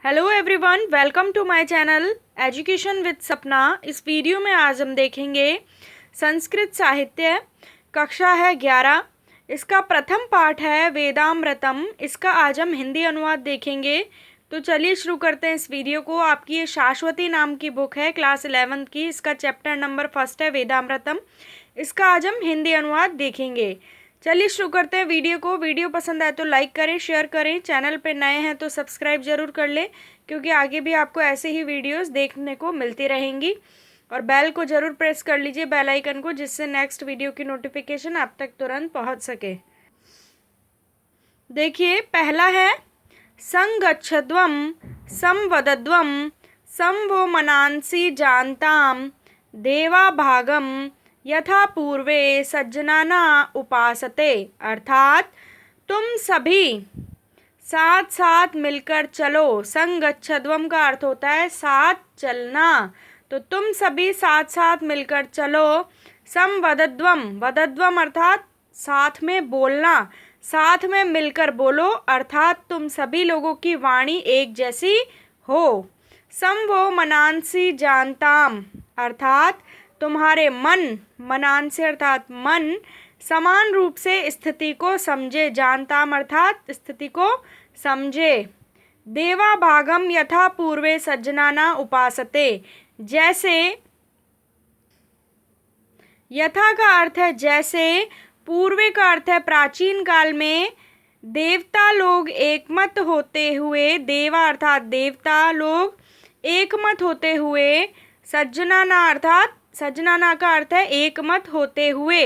Hello everyone, welcome to my channel education with Sapna. इस video में आज हम देखेंगे संस्कृत साहित्य, कक्षा है 11। इसका प्रथम पाठ है वेदामृतम। इसका आज हम हिंदी अनुवाद देखेंगे। तो चलिए शुरू करते हैं इस वीडियो को। आपकी ये शाश्वती नाम की बुक है, क्लास 11th की। इसका चैप्टर नंबर 1 है वेदामृतम। इसका आज हम हिंदी अनुवाद देखेंगे। चलिए शुरू करते हैं वीडियो को। वीडियो पसंद आए तो लाइक करें, शेयर करें। चैनल पे नए हैं तो सब्सक्राइब जरूर कर लें, क्योंकि आगे भी आपको ऐसे ही वीडियोस देखने को मिलती रहेंगी। और बेल को जरूर प्रेस कर लीजिए, बेल आइकन को, जिससे नेक्स्ट वीडियो की नोटिफिकेशन आप तक तुरंत पहुंच सके। देखिए, पहला है संगच्छध्वम संवदध्वम संवो मनांसि जानताम देवा भागम यथा पूर्वे सज्जनाना उपासते। अर्थात तुम सभी साथ साथ मिलकर चलो। संगच्छध्वम का अर्थ होता है साथ चलना, तो तुम सभी साथ साथ मिलकर चलो। संवदध्वम, वदध्वम अर्थात साथ में बोलना, साथ में मिलकर बोलो, अर्थात तुम सभी लोगों की वाणी एक जैसी हो। संवो मनांसि जानताम अर्थात तुम्हारे मन, मनांसि अर्थात मन, समान रूप से स्थिति को समझे। जानताम अर्थात स्थिति को समझे। देवा भागम यथा पूर्वे सज्जनाना उपासते। जैसे, यथा का अर्थ है जैसे, पूर्वे का अर्थ है प्राचीन काल में देवता लोग एकमत होते हुए, देवा अर्थात देवता लोग एकमत होते हुए, सज्जनाना अर्थात, सज्जनाना का अर्थ है एकमत होते हुए,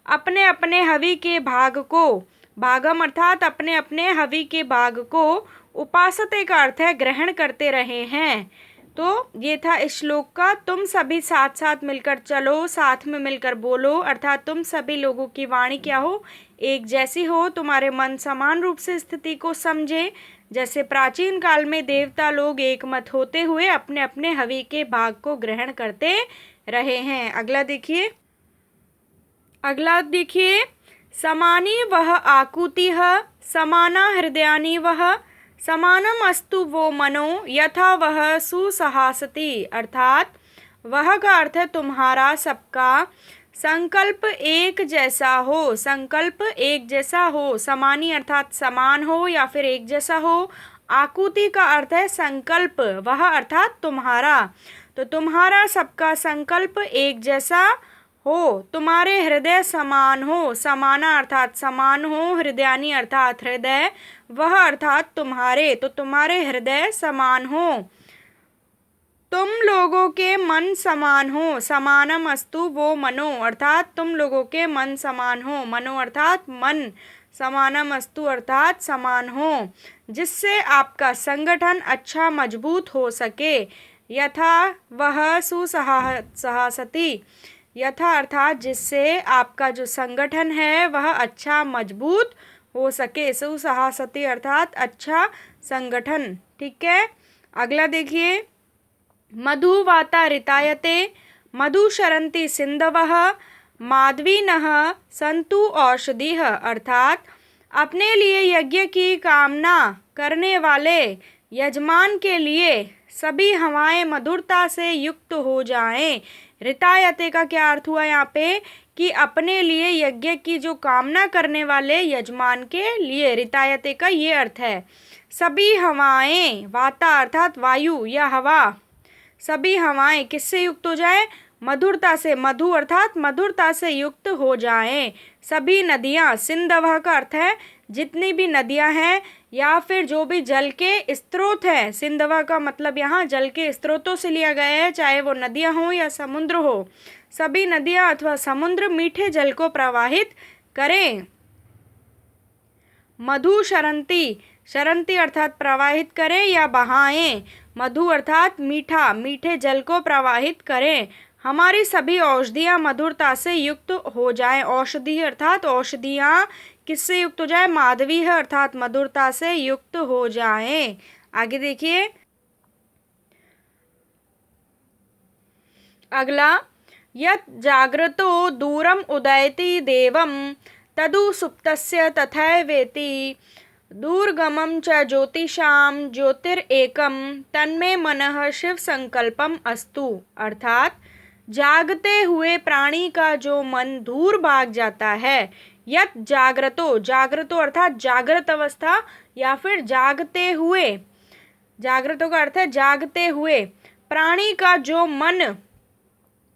अपने अपने हवि के भाग को, भागम अर्थात अपने अपने हवि के भाग को, उपासते का अर्थ है ग्रहण करते रहे हैं। तो ये था इस श्लोक का। तुम सभी साथ साथ मिलकर चलो, साथ में मिलकर बोलो, अर्थात तुम सभी लोगों की वाणी क्या हो, एक जैसी हो। तुम्हारे मन समान रूप से स्थिति को समझे, जैसे प्राचीन काल में देवता लोग एकमत होते हुए अपने अपने हवि के भाग को ग्रहण करते रहे हैं। अगला देखिए, समानी वह आकुतिः समाना हृदयानि वह समानम अस्तु वो मनो यथा वह सुसहासति। अर्थात वह का अर्थ है तुम्हारा, सबका, संकल्प एक जैसा हो, संकल्प एक जैसा हो। समानी अर्थात समान हो या फिर एक जैसा हो। आकुति का अर्थ है संकल्प, वह अर्थात तुम्हारा, तो तुम्हारा सबका संकल्प एक जैसा हो। तुम्हारे हृदय समान हो, समाना अर्थात समान हो, हृदयानी अर्थात हृदय, वह अर्थात तुम्हारे, तो तुम्हारे हृदय समान हो। तुम लोगों के मन समान हो, समानम अस्तु वो मनो अर्थात तुम लोगों के मन समान हो, मनो अर्थात मन, समानम अस्तु अर्थात समान हो, जिससे आपका संगठन अच्छा मजबूत हो सके। यथा वह सुसहासति, यथा अर्थात जिससे आपका जो संगठन है वह अच्छा मजबूत हो सके। सुसहासति अर्थात अच्छा संगठन। ठीक है, अगला देखिए, मधुवाता ऋतायते मधु शरन्ति सिंधवः माधवीनः सन्तु औषधिः। अर्थात अपने लिए यज्ञ की कामना करने वाले यजमान के लिए सभी हवाएं मधुरता से युक्त हो जाएं। ऋतायते का क्या अर्थ हुआ यहाँ पे, कि अपने लिए यज्ञ की जो कामना करने वाले यजमान के लिए, ऋतायते का ये अर्थ है। सभी हवाएं, वाता अर्थात वायु या हवा, सभी हवाएं किससे युक्त हो जाए, मधुरता से, मधु अर्थात मधुरता से युक्त हो जाएं। सभी नदियाँ, सिंधव का अर्थ है जितनी भी नदियाँ हैं या फिर जो भी जल के स्रोत हैं, सिंधव का मतलब यहाँ जल के स्रोतों से लिया गया है, चाहे वो नदियाँ हो या समुद्र हो। सभी नदियाँ अथवा समुद्र मीठे जल को प्रवाहित करें। मधु शरन्ति, शरन्ति अर्थात प्रवाहित करें या बहाएं, मधु अर्थात मीठा, मीठे जल को प्रवाहित करें। हमारी सभी औषधियाँ मधुरता से युक्त हो जाएं। औषधि अर्थात औषधियाँ किससे युक्त हो जाए, माधवी है अर्थात मधुरता से युक्त हो जाएं। आगे देखिए, अगला, यत् जाग्रतो दूरम उदयति देवम तदु सुप्तस्य तथैवेति दूरगमं च ज्योतिषां ज्योतिरेकं तन्मे मनः शिव संकल्पम अस्तु। अर्थात जागते हुए प्राणी का जो मन दूर भाग जाता है, यत जागृतो, जागृतो अर्थात जागृत अवस्था या फिर जागते हुए, जागृतो का अर्थ है जागते हुए, प्राणी का जो मन,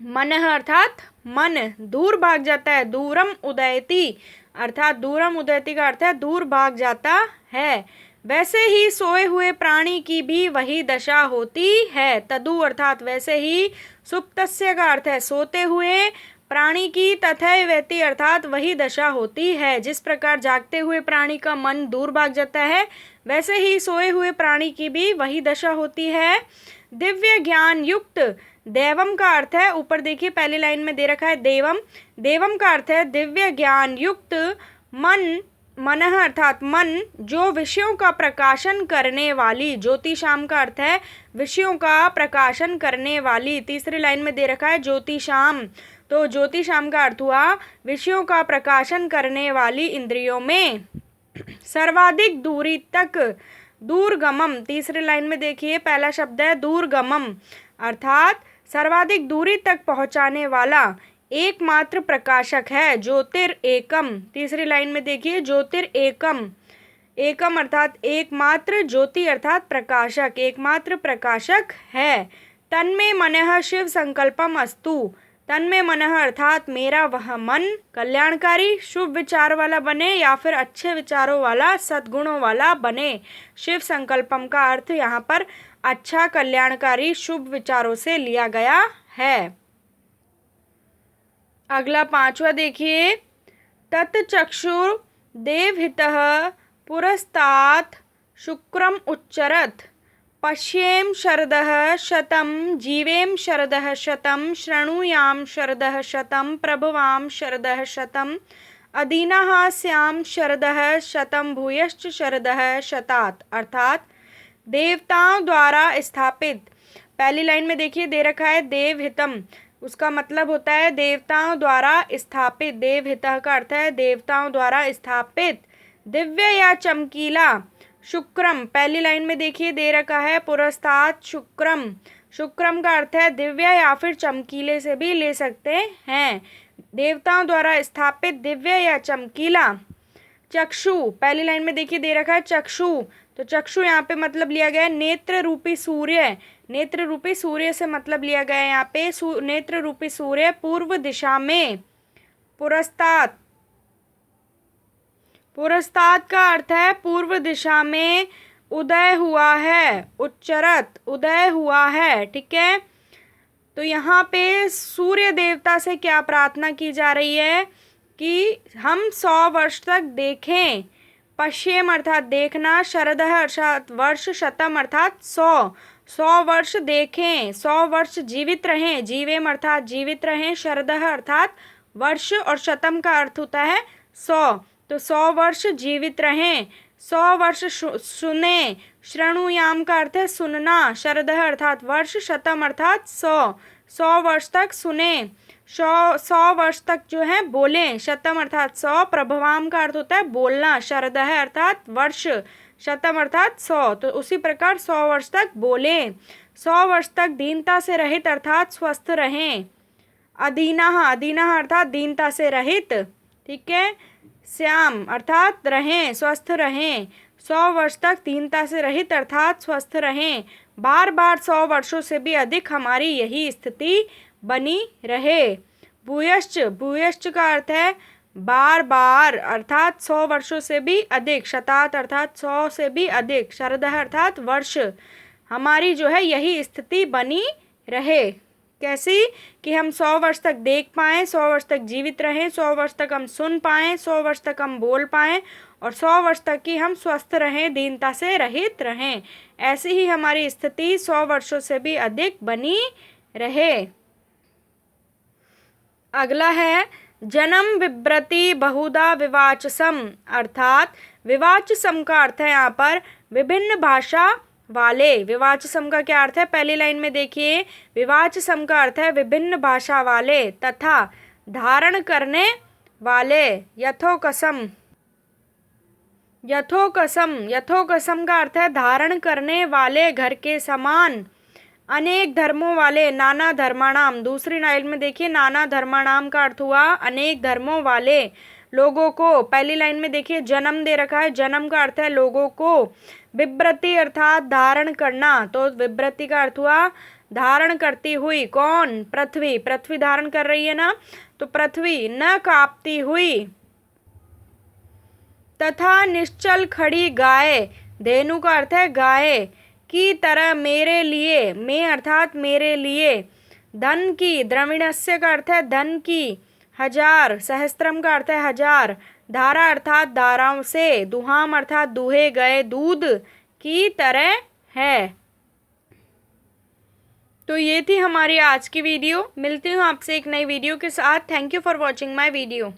मन अर्थात मन दूर भाग जाता है, दूरम उदयति अर्थात दूरम उदयति का अर्थ है दूर भाग जाता है, वैसे ही सोए हुए प्राणी की भी वही दशा होती है। तदु अर्थात वैसे ही, सुप्तस्य का अर्थ है सोते हुए प्राणी की, तथैवेति अर्थात वही दशा होती है। जिस प्रकार जागते हुए प्राणी का मन दूर भाग जाता है, वैसे ही सोए हुए प्राणी की भी वही दशा होती है। दिव्य ज्ञान युक्त, देवम का अर्थ है, ऊपर देखिए पहली लाइन में दे रखा है देवम, देवम का अर्थ है दिव्य ज्ञान युक्त मन, मन अर्थात मन जो विषयों का प्रकाशन करने वाली, ज्योतिषाम का अर्थ है विषयों का प्रकाशन करने वाली, तीसरी लाइन में दे रखा है ज्योतिषाम, तो ज्योतिषाम का अर्थ हुआ विषयों का प्रकाशन करने वाली इंद्रियों में। सर्वाधिक दूरी तक, दूरगमम, तीसरी लाइन में देखिए पहला शब्द है दूरगमम अर्थात सर्वाधिक दूरी तक पहुंचाने वाला एकमात्र प्रकाशक है। ज्योतिरेकम, तीसरी लाइन में देखिए ज्योतिरेकम, एकम अर्थात एकमात्र, ज्योति अर्थात प्रकाशक, एकमात्र प्रकाशक है। तन्मे मनः शिव संकल्पम अस्तु, तन्मे मनः अर्थात मेरा वह मन कल्याणकारी शुभ विचार वाला बने या फिर अच्छे विचारों वाला, सद्गुणों वाला बने। शिव संकल्पम का अर्थ यहाँ पर अच्छा, कल्याणकारी, शुभ विचारों से लिया गया है। अगला पांचवा देखिए, तत्चक्षुर देवहितः पुरस्तात् शुक्रम उच्चरत्, पश्येम शरदः शतं जीवेम शरदः शतं शृणुयाम शरदः शतं प्रभवाम शरदः शतं अदीनः स्याम शरदः शतं भूयश्च शरदः शतात्। अर्थात देवताओं द्वारा स्थापित, पहली लाइन में देखिए दे रखा है देवहितम, उसका मतलब होता है देवताओं द्वारा स्थापित, देवहितः का अर्थ है देवताओं द्वारा स्थापित, दिव्य या चमकीला, शुक्रम, पहली लाइन में देखिए दे रखा है पुरस्तात् शुक्रम, शुक्रम का अर्थ है दिव्य या फिर चमकीले से भी ले सकते हैं, देवताओं द्वारा स्थापित दिव्य या चमकीला। चक्षु, पहली लाइन में देखिए दे रखा है चक्षु, तो चक्षु यहाँ पे मतलब लिया गया है नेत्र रूपी सूर्य, नेत्र रूपी सूर्य से मतलब लिया गया है यहाँ पे नेत्र रूपी सूर्य पूर्व दिशा में। पुरस्तात्, पुरस्तात् का अर्थ है पूर्व दिशा में उदय हुआ है, उच्चरत उदय हुआ है, ठीक है। तो यहाँ पे सूर्य देवता से क्या प्रार्थना की जा रही है कि हम 100 वर्ष तक देखें, पश्येम अर्थात देखना, शरदः अर्थात वर्ष, शतम अर्थात 100, 100 वर्ष देखें, 100 वर्ष जीवित रहें, जीवेम अर्थात जीवित रहें, शरदः अर्थात वर्ष और शतम का अर्थ होता है 100, तो 100 वर्ष जीवित रहें, 100 वर्ष सुने, श्रृणुयाम का अर्थ है सुनना, शरदः अर्थात वर्ष, शतम अर्थात 100, 100 वर्ष तक सुने, 100 वर्ष तक जो है बोलें, शतम अर्थात 100, प्रभवाम का अर्थ होता है बोलना, शरदः अर्थात वर्ष, शतम अर्थात 100, तो उसी प्रकार 100 वर्ष तक बोलें, 100 वर्ष तक दीनता से रहित अर्थात स्वस्थ रहें। अदीनः, अदीनः अर्थात दीनता से रहित, ठीक है। श्याम अर्थात रहें, स्वस्थ रहें, 100 वर्ष तक दीनता से रहित अर्थात स्वस्थ रहें, बार बार 100 वर्षों से भी अधिक हमारी यही स्थिति बनी रहे। भूयश्च, भूयश्च का अर्थ है बार बार अर्थात 100 वर्षों से भी अधिक, शतात अर्थात 100 से भी अधिक, शरदः अर्थात वर्ष, हमारी जो है यही स्थिति बनी रहे। कैसी कि हम 100 वर्ष तक देख पाएँ, 100 वर्ष तक जीवित रहें, 100 वर्ष तक हम सुन पाएँ, 100 वर्ष तक हम बोल पाएँ और 100 वर्ष तक कि हम स्वस्थ रहें, दीनता से रहित रहें। ऐसी ही हमारी स्थिति 100 वर्षों से भी अधिक बनी रहे। अगला है जन्म विव्रति बहुधा विवाचसम, अर्थात विवाचसम का अर्थ है यहाँ पर विभिन्न भाषा वाले। विवाचसम का क्या अर्थ है, पहली लाइन में देखिए, विवाचसम का अर्थ है विभिन्न भाषा वाले तथा धारण करने वाले। यथोकसम, यथोकसम, यथोकसम का अर्थ है धारण करने वाले, घर के समान। अनेक धर्मों वाले, नाना धर्माणाम। दूसरी लाइन में देखिए, नाना धर्माणाम का अर्थ हुआ अनेक धर्मों वाले लोगों को। पहली लाइन में देखिए जन्म दे रखा है, जन्म का अर्थ है लोगों को। बिभ्रति अर्थात धारण करना, तो बिभ्रति का अर्थ हुआ धारण करती हुई। कौन? पृथ्वी, पृथ्वी धारण कर रही है ना, तो पृथ्वी। न कांपती हुई। तथा निश्चल खड़ी गाय, धेनु का अर्थ है गाय, की तरह मेरे लिए, मैं अर्थात मेरे लिए। धन की, द्रविणस्य का अर्थ है धन की। हजार, सहस्त्रम का अर्थ है हजार। धारा अर्थात धाराओं से। दुहाम अर्थात दुहे गए दूध की तरह है। तो ये थी हमारी आज की वीडियो। मिलती हूँ आपसे एक नई वीडियो के साथ। Thank you for watching my video.